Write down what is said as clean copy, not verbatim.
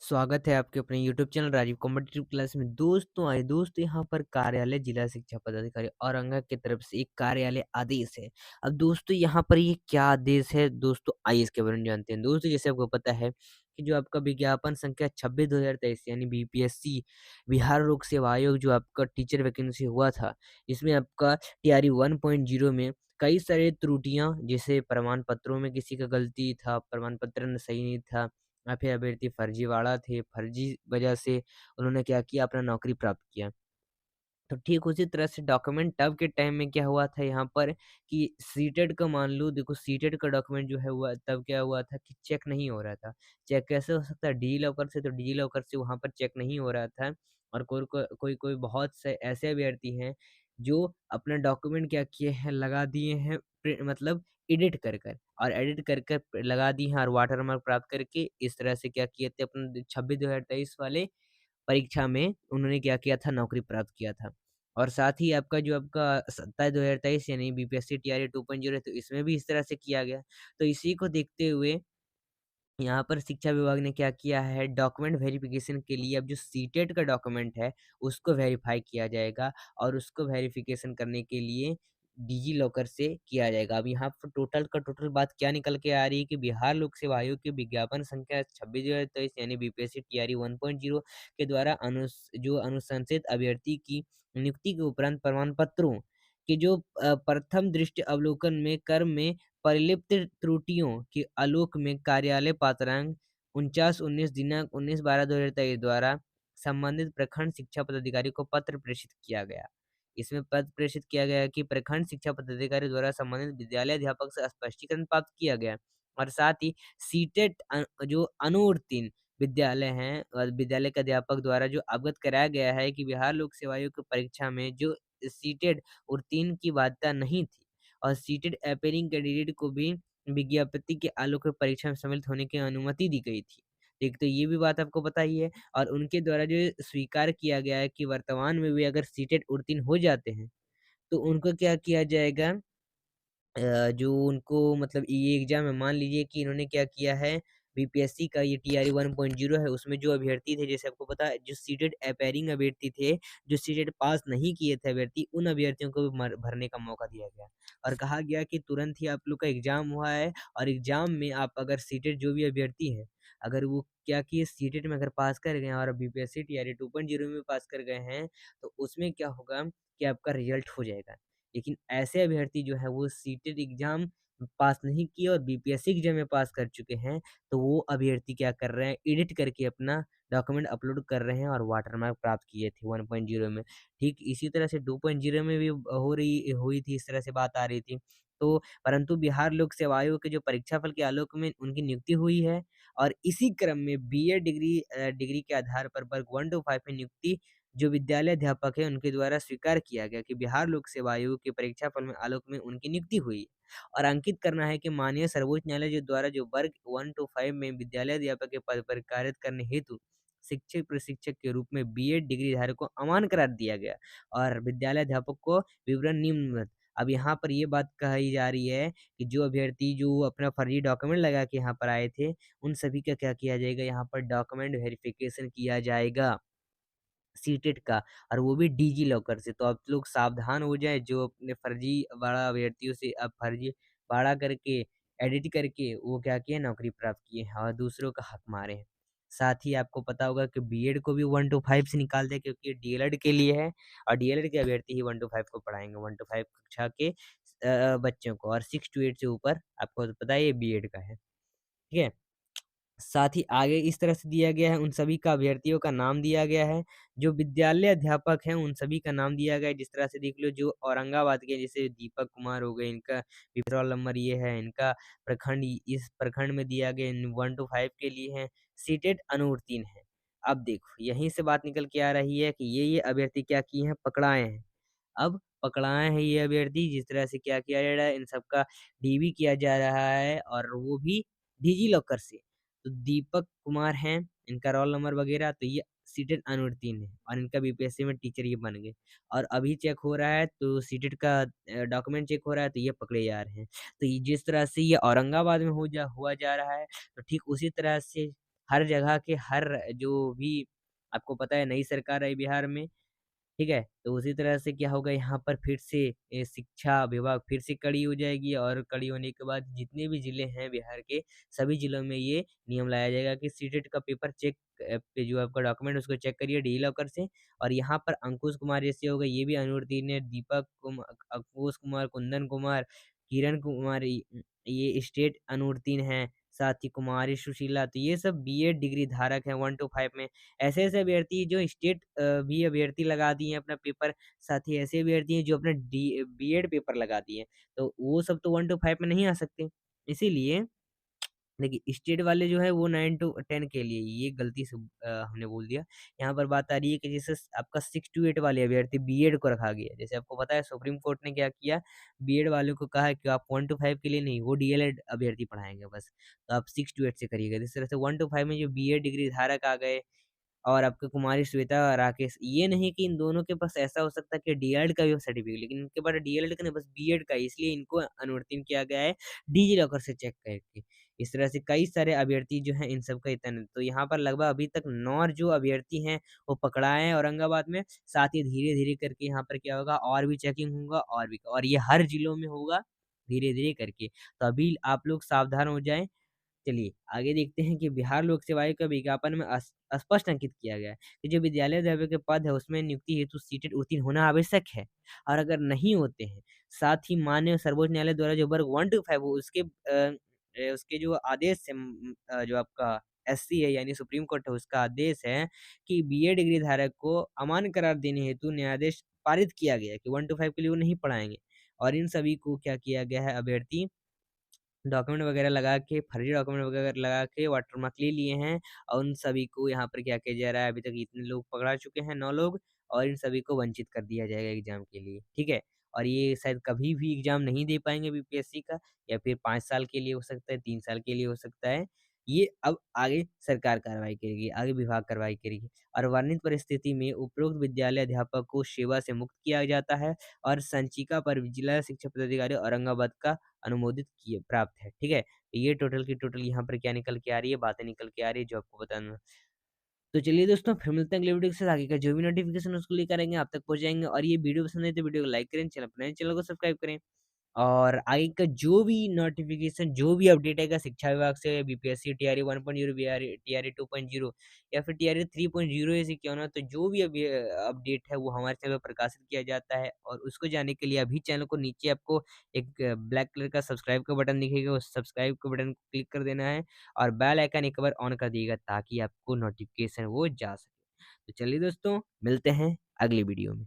स्वागत है आपके अपने YouTube channel Rajiv competitive class में। दोस्तों यहाँ पर कार्यालय जिला शिक्षा पदाधिकारी औरंगाबाद की तरफ से एक कार्यालय आदेश है। अब दोस्तों यहाँ पर ये क्या आदेश है दोस्तों, आइए इसके बारे में जानते हैं। दोस्तों जैसे आपको पता है कि जो आपका विज्ञापन संख्या 26/2023 यानी बीपीएससी बिहार लोक सेवा आयोग जो आपका टीचर वैकेंसी हुआ था, इसमें आपका टीआरई 1.0 में कई सारे त्रुटियां, जैसे प्रमाण पत्रों में किसी का गलती था, प्रमाण पत्र सही नहीं था, या फिर अभ्यर्थी फर्जीवाड़ा थे, फर्जी वजह से उन्होंने क्या किया, अपना नौकरी प्राप्त किया। तो ठीक उसी तरह से डॉक्यूमेंट तब के टाइम में क्या हुआ था यहाँ पर कि सीटेट का मान लो, देखो सीटेट का डॉक्यूमेंट जो है हुआ तब क्या हुआ था कि चेक नहीं हो रहा था। चेक कैसे हो सकता है? डिजी लॉकर से, तो डिजी लॉकर से वहाँ पर चेक नहीं हो रहा था। और कोई बहुत से ऐसे अभ्यर्थी हैं जो अपना डॉक्यूमेंट क्या किए हैं, लगा दिए हैं मतलब एडिट कर कर, और एडिट कर कर लगा दिए हैं और वाटरमार्क प्राप्त करके इस तरह से क्या किए थे, अपने 26/2023 वाले परीक्षा में उन्होंने क्या किया था, नौकरी प्राप्त किया था। और साथ ही आपका जो आपका 27/2023 यानी बीपीएससी टीआरई 2.0 है, तो इसमें भी इस तरह से किया गया। तो इसी को देखते हुए यहाँ पर शिक्षा विभाग ने क्या किया है, डॉक्यूमेंट वेरिफिकेशन के लिए अब जो सीटेट का डॉक्यूमेंट है उसको वेरीफाई किया जाएगा, और उसको वेरिफिकेशन करने के लिए डिजी लॉकर से किया जाएगा। अब यहाँ पर टोटल का टोटल बात क्या निकल के आ रही है कि बिहार लोक सेवा आयोग के विज्ञापन संख्या 26/2023 यानी बीपीएससी टीआरई 1.0 के द्वारा जो अनुशंसित अभ्यर्थी की नियुक्ति के उपरांत प्रमाण पत्रों के जो प्रथम दृष्टि अवलोकन में क्रम में परिलिप्त त्रुटियों के आलोक में कार्यालय पात्रांक 49/19 दिनांक 19/12/2023 द्वारा संबंधित प्रखंड शिक्षा पदाधिकारी को पत्र प्रेषित किया गया। इसमें पत्र प्रेषित किया गया कि प्रखंड शिक्षा पदाधिकारी द्वारा संबंधित विद्यालय अध्यापक से स्पष्टीकरण प्राप्त किया गया। और साथ ही सीटेट जो अनुत्तीर्ण विद्यालय हैं और विद्यालय के अध्यापक द्वारा जो अवगत कराया गया है कि बिहार लोक सेवा आयोग की परीक्षा में जो सीटेट उत्तीर्ण की बाध्यता नहीं थी, और सीटेड अपीयरिंग कैंडिडेट को भी विज्ञप्ति के आलोक में परीक्षा में सम्मिलित होने की अनुमति दी गई थी। एक तो ये भी बात आपको पता ही है, और उनके द्वारा जो स्वीकार किया गया है कि वर्तमान में भी अगर सीटेट उत्तीर्ण हो जाते हैं, तो उनको क्या किया जाएगा, जो उनको मतलब ये एग्जाम है, मान लीजिए कि इन्होंने क्या किया है, बीपीएससी का ये टीआरई 1.0 है, उसमें जो अभ्यर्थी थे, जैसे आपको पता है, जो सीटेड अपीयरिंग अभ्यर्थी थे, जो सीटेड पास नहीं किए थे अभ्यर्थी, उन अभ्यर्थियों को भी भरने का मौका दिया गया। और कहा गया कि तुरंत ही आप लोग का एग्जाम हुआ है, और एग्जाम में आप अगर सीटेड जो भी अभ्यर्थी हैं, अगर वो क्या किए, सीटेड में अगर पास कर गए हैं और बीपीएससी टीआरई 2.0 में पास कर गए हैं, तो उसमें क्या होगा कि आपका रिजल्ट हो जाएगा। लेकिन ऐसे अभ्यर्थी जो है वो सीटेट एग्जाम पास नहीं किए और बीपीएससी एग्जाम में पास कर चुके हैं, तो वो अभ्यर्थी क्या कर रहे हैं, एडिट करके अपना डॉक्यूमेंट अपलोड कर रहे हैं और वाटरमार्क प्राप्त किए थे 1.0 में। ठीक इसी तरह से 2.0 में भी हुई थी, इस तरह से बात आ रही थी। तो परंतु बिहार लोक सेवा आयोग के जो परीक्षाफल के आलोक में उनकी नियुक्ति हुई है, और इसी क्रम में बीएड डिग्री के आधार पर वर्ग 1 to 5 में नियुक्ति जो विद्यालय अध्यापक है उनके द्वारा स्वीकार किया गया कि बिहार लोक सेवा आयोग के परीक्षाफल में आलोक में उनकी नियुक्ति हुई। और अंकित करना है कि माननीय सर्वोच्च न्यायालय जो द्वारा जो वर्ग 1 to 5 में विद्यालय अध्यापक के पद पर कार्य करने हेतु शिक्षक प्रशिक्षक के रूप में बीएड डिग्री धारक को अमान्य करार दिया गया, और विद्यालय अध्यापक को विवरण निम्न। अब यहाँ पर ये बात कही जा रही है कि जो अभ्यर्थी जो अपना फर्जी डॉक्यूमेंट लगा के यहाँ पर आए थे, उन सभी का क्या किया जाएगा, यहाँ पर डॉक्यूमेंट वेरिफिकेशन किया जाएगा सीटेट का, और वो भी डिजी लॉकर से। तो आप लोग सावधान हो जाएँ, जो अपने फर्जीवाड़ा अभ्यर्थियों से अब फर्जीवाड़ा करके, एडिट करके वो क्या किए, नौकरी प्राप्त किए हैं और दूसरों का हक मारे हैं। साथ ही आपको पता होगा कि बीएड को भी 1 to 5 से निकाल दिया, क्योंकि ये डीएलएड के लिए है, और डीएलएड के अभ्यर्थी ही 1 to 5 को पढ़ाएँगे, 1 to 5 कक्षा के बच्चों को, और 6 to 8 से ऊपर आपको तो पता है ये बीएड का है। ठीक है? साथ ही आगे इस तरह से दिया गया है, उन सभी का अभ्यर्थियों का नाम दिया गया है, जो विद्यालय अध्यापक हैं उन सभी का नाम दिया गया है। जिस तरह से देख लो, जो औरंगाबाद के जैसे दीपक कुमार हो गए, इनका रोल नंबर ये है, इनका प्रखंड इस प्रखंड में दिया गया 1 to 5 के लिए है, सीटेट अनुत्तीर्ण है। अब देखो यहीं से बात निकल के आ रही है कि ये अभ्यर्थी क्या किए हैं, पकड़ाए हैं। अब पकड़ाए हैं ये अभ्यर्थी, जिस तरह से क्या किया जा रहा है, इन सबका डीबी किया जा रहा है, और वो भी डिजी लॉकर से। तो दीपक कुमार हैं, इनका रोल नंबर वगैरह, तो ये सीटेट अनुत्तीर्ण है, और इनका बीपीएससी में टीचर ये बन गए। और अभी चेक हो रहा है, तो सीटेट का डॉक्यूमेंट चेक हो रहा है, तो ये पकड़े जा रहे हैं। तो ये जिस तरह से ये औरंगाबाद में हुआ जा रहा है, तो ठीक उसी तरह से हर जगह के हर जो भी आपको पता है नई सरकार आई बिहार में, ठीक है? तो उसी तरह से क्या होगा यहाँ पर फिर से शिक्षा विभाग फिर से कड़ी हो जाएगी और कड़ी होने के बाद जितने भी ज़िले हैं बिहार के, सभी ज़िलों में ये नियम लाया जाएगा कि सीटेट का पेपर चेक पे जो आपका डॉक्यूमेंट उसको चेक करिए डिजिलॉकर से। और यहाँ पर अंकुश कुमार जैसे हो गए, ये भी अनुत्तीर्ण है, दीपक अंकुश कुमार, कुंदन कुमार, किरण कुमारी ये स्टेट अनुत्तीर्ण हैं, साथ ही कुमारी सुशीला, तो ये सब बीएड डिग्री धारक हैं 1 टू 5 में। ऐसे-ऐसे अभ्यर्थी जो स्टेट भी अभ्यर्थी लगा दिए हैं अपना पेपर, साथ ही ऐसे अभ्यर्थी हैं जो अपना बीएड पेपर लगा दिए हैं, तो वो सब तो 1 टू 5 में नहीं आ सकते। इसीलिए देखिए स्टेट वाले जो है वो 9 टू 10 के लिए ये गलती से हमने बोल दिया। यहाँ पर बात आ रही है कि जैसे आपका 6 टू 8 वाले अभ्यर्थी बीएड को रखा गया है। जैसे आपको पता है सुप्रीम कोर्ट ने क्या किया, बीएड वालों को कहा है कि आप 1 टू 5 के लिए नहीं, वो डीएलएड अभ्यर्थी पढ़ाएँगे बस। तो आप 6 टू 8 से करिएगा। इस तरह से 1 टू 5 में जो बीएड डिग्री धारक आ गए और आपके कुमारी श्वेता, राकेश, ये नहीं कि इन दोनों के पास ऐसा हो सकता है कि डीएलएड का भी हो सर्टिफ़िकेट, लेकिन इनके पास डीएलएड का नहीं बस बीएड का है, इसलिए इनको अनुत्तीर्ण किया गया है डिजिलॉकर से चेक करके। इस तरह से कई सारे अभ्यर्थी जो हैं इन सब का इतना तो यहाँ पर लगभग अभी तक 9 जो अभ्यर्थी हैं वो पकड़ाए हैं औरंगाबाद में, साथ ही धीरे-धीरे करके यहाँ पर क्या होगा और भी चेकिंग होगा और ये हर जिलों में होगा धीरे-धीरे करके। तो अभी आप लोग सावधान हो जाएँ। चलिए, आगे देखते हैं कि बिहार लोक सेवा आयोग के विज्ञापन में स्पष्ट अंकित किया गया है कि जो विद्यालय अध्यापक के पद है, उसमें नियुक्ति हेतु सीटेट उत्तीर्ण होना आवश्यक है और अगर नहीं होते हैं, साथ ही माननीय सर्वोच्च न्यायालय द्वारा जो वर्ग 1 टू 5 वो उसके जो आदेश है जो आपका एससी है यानी सुप्रीम कोर्ट है, उसका आदेश है कि बीए डिग्री धारक को अमान्य करार देने हेतु न्यायादेश पारित किया गया है कि 1 टू 5 के लिए वो नहीं पढ़ाएँगे और इन सभी को क्या किया गया है अभ्यर्थी डॉक्यूमेंट वगैरह लगा के फर्जी डॉक्यूमेंट वगैरह लगा के वाटरमार्क ले लिए हैं और उन सभी को यहाँ पर क्या किया जा रहा है अभी तक इतने लोग पकड़ा चुके हैं 9 लोग और इन सभी को वंचित कर दिया जाएगा एग्जाम के लिए, ठीक है? और ये शायद कभी भी एग्जाम नहीं दे पाएँगे बीपीएससी का या फिर 5 साल के लिए हो सकता है, 3 साल के लिए हो सकता है। ये अब आगे सरकार कार्रवाई करेगी, आगे विभाग कार्रवाई करेगी और वर्णित परिस्थिति में उपरोक्त विद्यालय अध्यापक को सेवा से मुक्त किया जाता है और संचिका पर जिला शिक्षा पदाधिकारी औरंगाबाद का अनुमोदित किए प्राप्त है, ठीक है? तो ये टोटल की टोटल यहाँ पर क्या निकल के आ रही है, बातें निकल के आ रही है जो आपको बताना तो चलिए दोस्तों फिर मिलते हैं अगले वीडियो के साथ आगे का जो भी नोटिफिकेशन उसको लेकर आएँगे आप तक पहुँच जाएँगे और ये वीडियो पसंद है तो वीडियो को लाइक करें, चैनल को सब्सक्राइब करें। और आगे का जो भी नोटिफ़िकेशन, जो भी अपडेट आएगा शिक्षा विभाग से बीपीएससी टीआरई 1.0 टीआरई 2.0 या फिर टीआरई 3.0 ऐसे क्यों ना, तो जो भी अभी अपडेट है वो हमारे चैनल पर प्रकाशित किया जाता है और उसको जानने के लिए अभी चैनल को नीचे आपको एक ब्लैक कलर का सब्सक्राइब का बटन दिखेगा, उस सब्सक्राइब के बटन को क्लिक कर देना है और बेल आइकन एक बार ऑन कर दिएगा ताकि आपको नोटिफ़िकेशन वो जा सके। तो चलिए दोस्तों, मिलते हैं अगली वीडियो में।